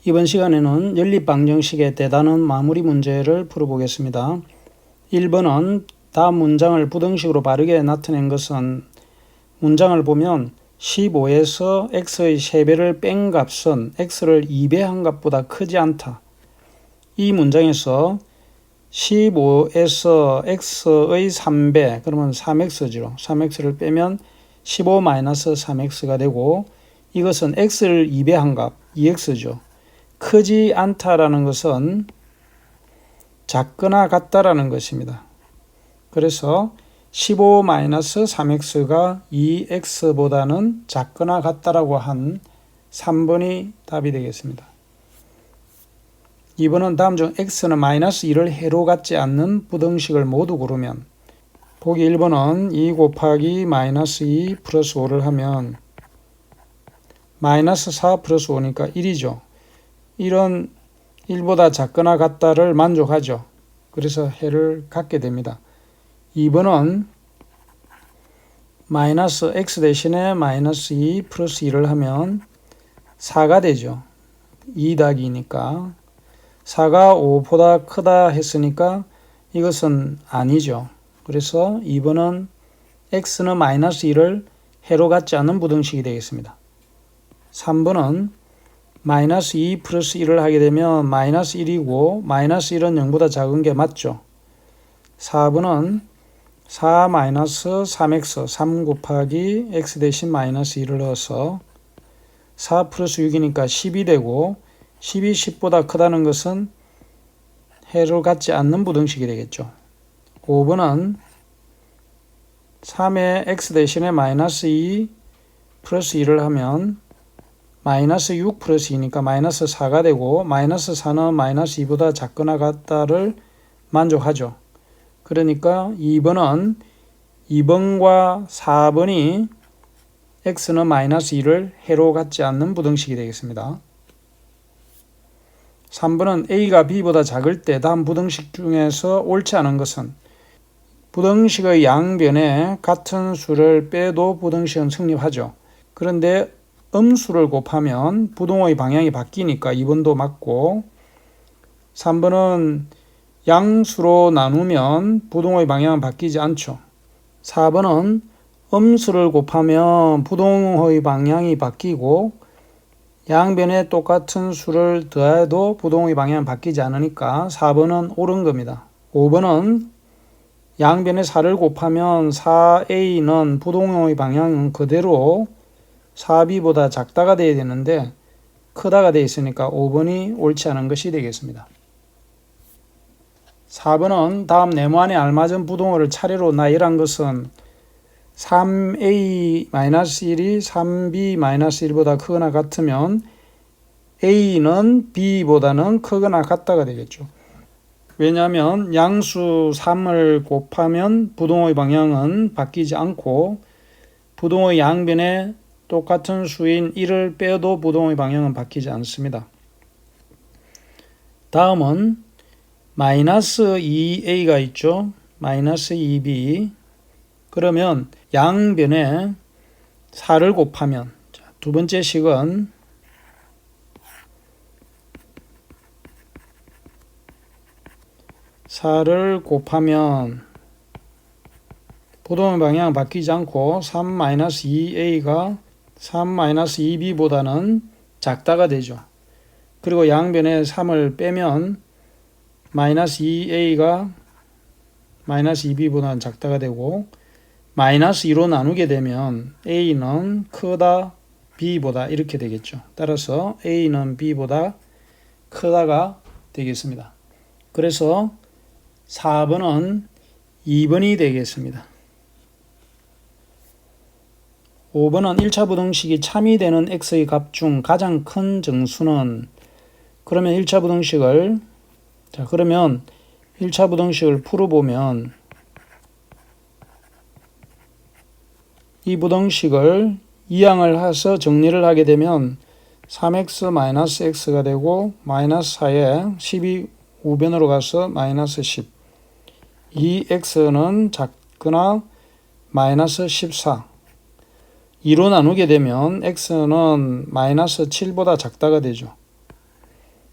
이번 시간에는 연립방정식의 대단원 마무리 문제를 풀어보겠습니다. 1번은 다음 문장을 부등식으로 바르게 나타낸 것은 문장을 보면 15에서 x의 3배를 뺀 값은 x를 2배한 값보다 크지 않다. 이 문장에서 15에서 x의 3배, 그러면 3x죠. 3x를 빼면 15-3x가 되고, 이것은 x를 2배한 값, 2x죠. 크지 않다라는 것은 작거나 같다라는 것입니다. 그래서 15-3x가 2x보다는 작거나 같다라고 한 3번이 답이 되겠습니다. 2번은 다음 중 x는 -1을 해로 갖지 않는 부등식을 모두 고르면, 보기 1번은 2 곱하기 -2 플러스 5를 하면 -4 플러스 5니까 1이죠. 1은 1보다 작거나 같다를 만족하죠. 그래서 해를 갖게 됩니다. 2번은 -x 대신에 -2 플러스 2를 하면 4가 되죠. 2 더하기 2니까 4가 5보다 크다 했으니까 이것은 아니죠. 그래서 2번은 x는 -1을 해로 갖지 않는 부등식이 되겠습니다. 3번은 -2 플러스 1을 하게 되면 -1이고 -1은 0보다 작은 게 맞죠. 4번은 4-3x 3 곱하기 x 대신 -2를 넣어서 4 플러스 6이니까 10이 되고 10이 10보다 크다는 것은 해를 갖지 않는 부등식이 되겠죠. 5번은 3의 x 대신에 -2 플러스 2를 하면 -6 플러스 2니까 -4가 되고 -4는 -2보다 작거나 같다를 만족하죠. 그러니까 2번은 2번과 4번이 x는 -2를 해로 갖지 않는 부등식이 되겠습니다. 3번은 a가 b보다 작을 때 다음 부등식 중에서 옳지 않은 것은, 부등식의 양변에 같은 수를 빼도 부등식은 성립하죠. 그런데 음수를 곱하면 부동의 방향이 바뀌니까 2번도 맞고, 3번은 양수로 나누면 부동의 방향은 바뀌지 않죠. 4번은 음수를 곱하면 부동의 방향이 바뀌고 양변에 똑같은 수를 더해도 부동의 방향은 바뀌지 않으니까 4번은 옳은 겁니다. 5번은 양변에 4를 곱하면 4a는 부동의 방향은 그대로 4b보다 작다가 되어야 되는데 크다가 되어 있으니까 5번이 옳지 않은 것이 되겠습니다. 4번은 다음 네모안에 알맞은 부동호를 차례로 나열한 것은 3a-1이 3b-1보다 크거나 같으면 a는 b보다는 크거나 같다가 되겠죠. 왜냐하면 양수 3을 곱하면 부동의 방향은 바뀌지 않고 부동의 양변에 똑같은 수인 1을 빼도 부동의 방향은 바뀌지 않습니다. 다음은 -2a가 있죠. -2b. 그러면 양변에 4를 곱하면, 두 번째 식은 4를 곱하면 부동의 방향은 바뀌지 않고 3-2a가 3-2b보다는 작다가 되죠. 그리고 양변에 3을 빼면 -2a가 -2b보다는 작다가 되고 -2로 나누게 되면 a는 크다 b보다 이렇게 되겠죠. 따라서 a는 b보다 크다가 되겠습니다. 그래서 4번은 2번이 되겠습니다. 5번은 1차 부등식이 참이 되는 x의 값 중 가장 큰 정수는, 그러면 1차 부등식을, 그러면 1차 부등식을 풀어보면 이 부등식을 이항을 해서 정리를 하게 되면 3x-x가 되고 -4에 10이 우변으로 가서 -10, 이 x는 작거나 -14, 2로 나누게 되면 x는 -7보다 작다가 되죠.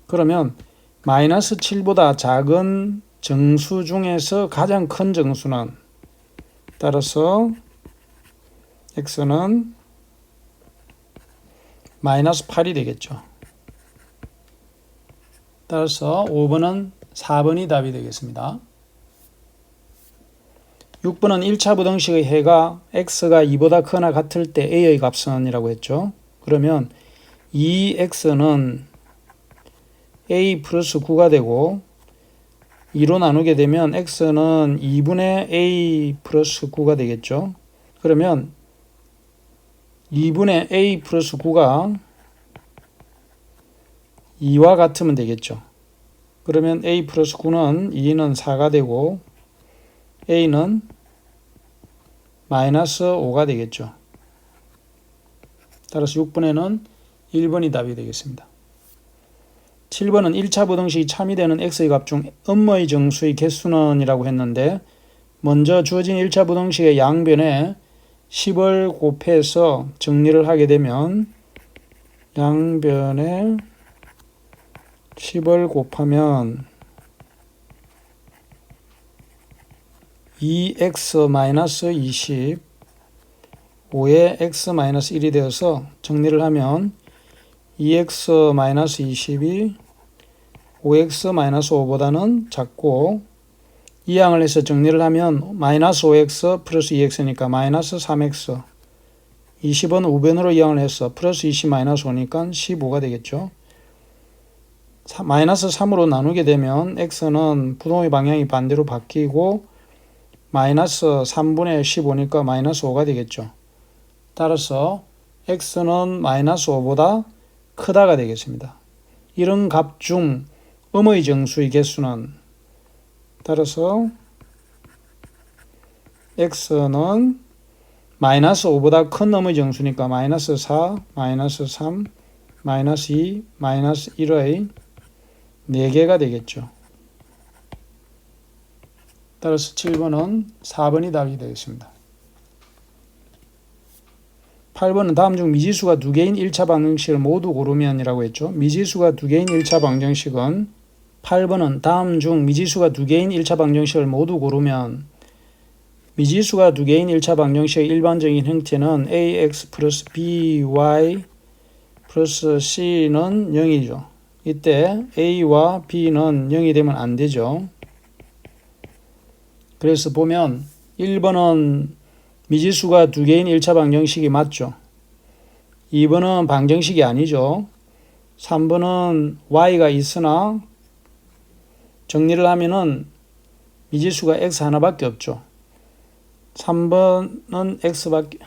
그러면 마이너스 7보다 작은 정수 중에서 가장 큰 정수는, 따라서 x는 마이너스 8이 되겠죠. 따라서 5번은 4번이 답이 되겠습니다. 6번은 1차 부등식의 해가 x가 2보다 크거나 같을 때 a의 값은 이라고 했죠. 그러면 2x는 a 플러스 9가 되고 2로 나누게 되면 x는 2분의 a 플러스 9가 되겠죠. 그러면 2분의 a 플러스 9가 2와 같으면 되겠죠. 그러면 a 플러스 9는 2는 4가 되고 a는 마이너스 5가 되겠죠. 따라서 6번에는 1번이 답이 되겠습니다. 7번은 1차 부등식이 참이 되는 x의 값 중 음의 정수의 개수는 이라고 했는데, 먼저 주어진 1차 부등식의 양변에 10을 곱해서 정리를 하게 되면 양변에 10을 곱하면 2x-20 5에 x-1이 되어서 정리를 하면 2x-20이 5x-5보다는 작고, 이항을 해서 정리를 하면 마이너스 5x 플러스 2x니까 마이너스 3x, 20은 우변으로 이항을 해서 플러스 20 마이너스 5니까 15가 되겠죠. 마이너스 3으로 나누게 되면 x는 부동의 방향이 반대로 바뀌고 마이너스 3분의 15니까 마이너스 5가 되겠죠. 따라서 x는 마이너스 5보다 크다가 되겠습니다. 이런 값 중 음의 정수의 개수는, 따라서 x는 마이너스 5보다 큰 음의 정수니까 마이너스 4, 마이너스 3, 마이너스 2, 마이너스 1의 4개가 되겠죠. 따라서 7번은 4번이 답이 되겠습니다. 8번은 다음 중 미지수가 2개인 1차 방정식을 모두 고르면 이라고 했죠. 미지수가 2개인 1차 방정식은, 8번은 다음 중 미지수가 2개인 1차 방정식을 모두 고르면, 미지수가 2개인 1차 방정식의 일반적인 형태는 ax 플러스 by 플러스 c는 0이죠. 이때 a와 b는 0이 되면 안 되죠. 그래서 보면 1번은 미지수가 2개인 1차 방정식이 맞죠. 2번은 방정식이 아니죠. 3번은 y가 있으나 정리를 하면은 미지수가 x 하나밖에 없죠. 3번은 x밖에,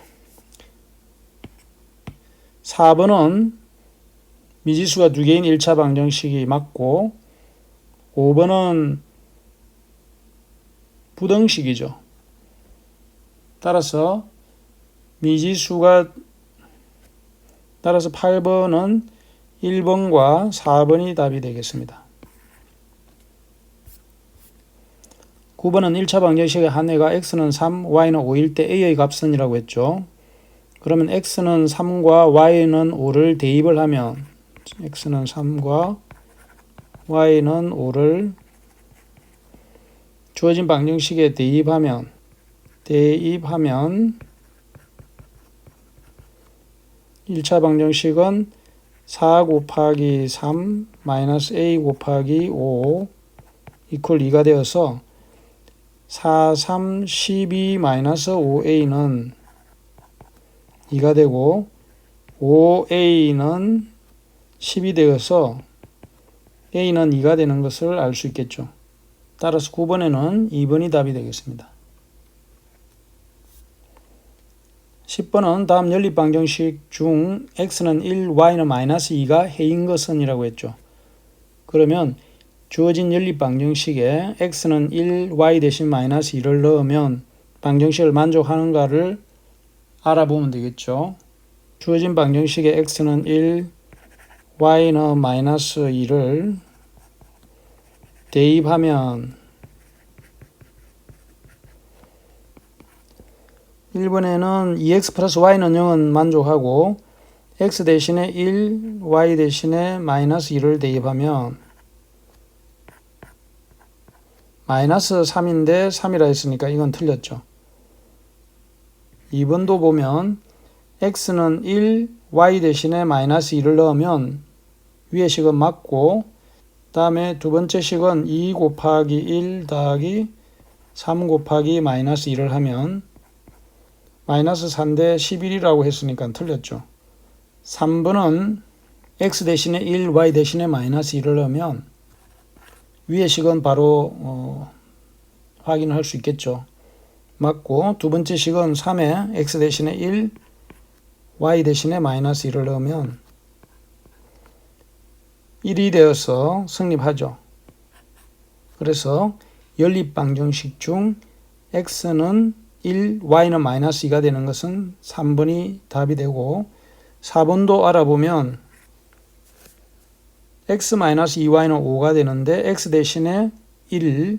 4번은 미지수가 2개인 1차 방정식이 맞고 5번은 부등식이죠. 따라서 8번은 1번과 4번이 답이 되겠습니다. 9번은 1차 방정식의 한해가 x는 3, y는 5일 때 a의 값은 이라고 했죠. 그러면 x는 3과 y는 5를 대입을 하면, x는 3과 y는 5를 주어진 방정식에 대입하면 1차 방정식은 4 곱하기 3 마이너스 a 곱하기 5 이퀄 2가 되어서 4, 3, 12 마이너스 5a는 2가 되고 5a는 10이 되어서 a는 2가 되는 것을 알 수 있겠죠. 따라서 9번에는 2번이 답이 되겠습니다. 10번은 다음 연립방정식 중 x는 1, y는 마이너스 2가 해인 것은 이라고 했죠. 그러면 주어진 연립방정식에 x는 1, y 대신 마이너스 2를 넣으면 방정식을 만족하는가를 알아보면 되겠죠. 주어진 방정식에 x는 1, y는 마이너스 2를 대입하면 1번에는 2x 플러스 y는 0은 만족하고 x 대신에 1, y 대신에 마이너스 2를 대입하면 마이너스 3인데 3이라 했으니까 이건 틀렸죠. 2번도 보면 x는 1, y 대신에 마이너스 2를 넣으면 위의 식은 맞고 다음에 두 번째 식은 2 곱하기 1 더하기 3 곱하기 마이너스 2를 하면 마이너스 4인데 11이라고 했으니까 틀렸죠. 3번은 x 대신에 1, y 대신에 마이너스 2를 넣으면 위의 식은 바로 확인할 수 있겠죠. 맞고 두 번째 식은 3에 x 대신에 1, y 대신에 마이너스 1을 넣으면 1이 되어서 성립하죠. 그래서 연립방정식 중 x는 1, y는 마이너스 2가 되는 것은 3번이 답이 되고 4번도 알아보면 x-2y는 5가 되는데 x 대신에 1,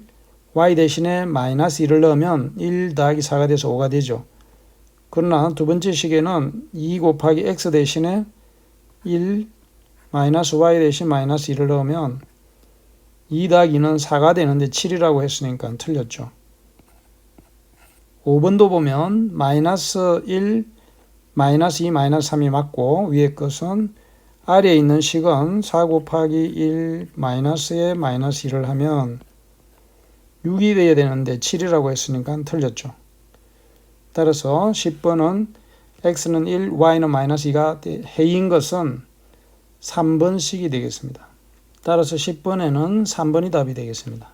y 대신에 마이너스 1을 넣으면 1 더하기 4가 돼서 5가 되죠. 그러나 두 번째 식에는 2 곱하기 x 대신에 1 마이너스 y 대신 마이너스 1을 넣으면 2 더하기 2는 4가 되는데 7이라고 했으니까 틀렸죠. 5번도 보면 마이너스 1, 마이너스 2, 마이너스 3이 맞고 위의 것은 아래에 있는 식은 4 곱하기 1 마이너스에 마이너스 1을 하면 6이 돼야 되는데 7이라고 했으니까 틀렸죠. 따라서 10번은 x는 1, y는 마이너스 2가 해인 것은 3번식이 되겠습니다. 따라서 10번에는 3번이 답이 되겠습니다.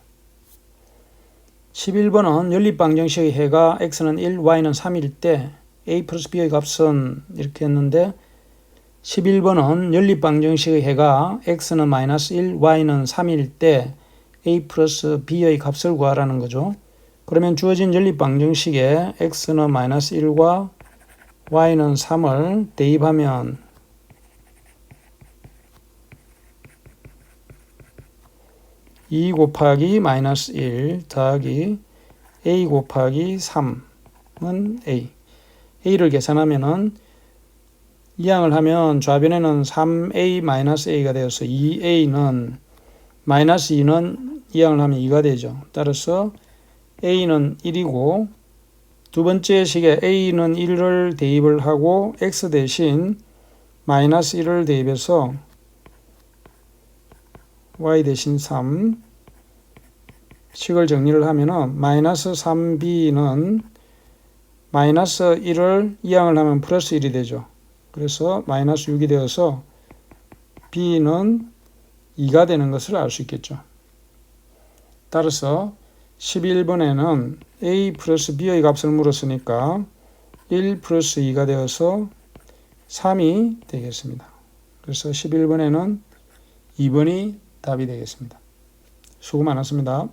11번은 연립방정식의 해가 x는 1, y는 3일 때 a 플러스 b의 값은 이렇게 했는데 11번은 연립방정식의 해가 x는 마이너스 1, y는 3일 때 a 플러스 b의 값을 구하라는 거죠. 그러면 주어진 연립방정식에 x는 마이너스 1과 y는 3을 대입하면 2 곱하기 마이너스 1 더하기 a 곱하기 3은 a. a를 계산하면은 이항을 하면 좌변에는 3a 마이너스 a가 되어서 2a는 마이너스 2는 이항을 하면 2가 되죠. 따라서 a는 1이고 두 번째 식에 a는 1을 대입을 하고 x 대신 마이너스 1을 대입해서 y 대신 3 식을 정리를 하면은 마이너스 3b는 마이너스 1을 이항을 하면 플러스 1이 되죠. 그래서 마이너스 6이 되어서 b는 2가 되는 것을 알 수 있겠죠. 따라서 11번에는 a 플러스 b의 값을 물었으니까 1 플러스 2가 되어서 3이 되겠습니다. 그래서 11번에는 2번이 답이 되겠습니다. 수고 많았습니다.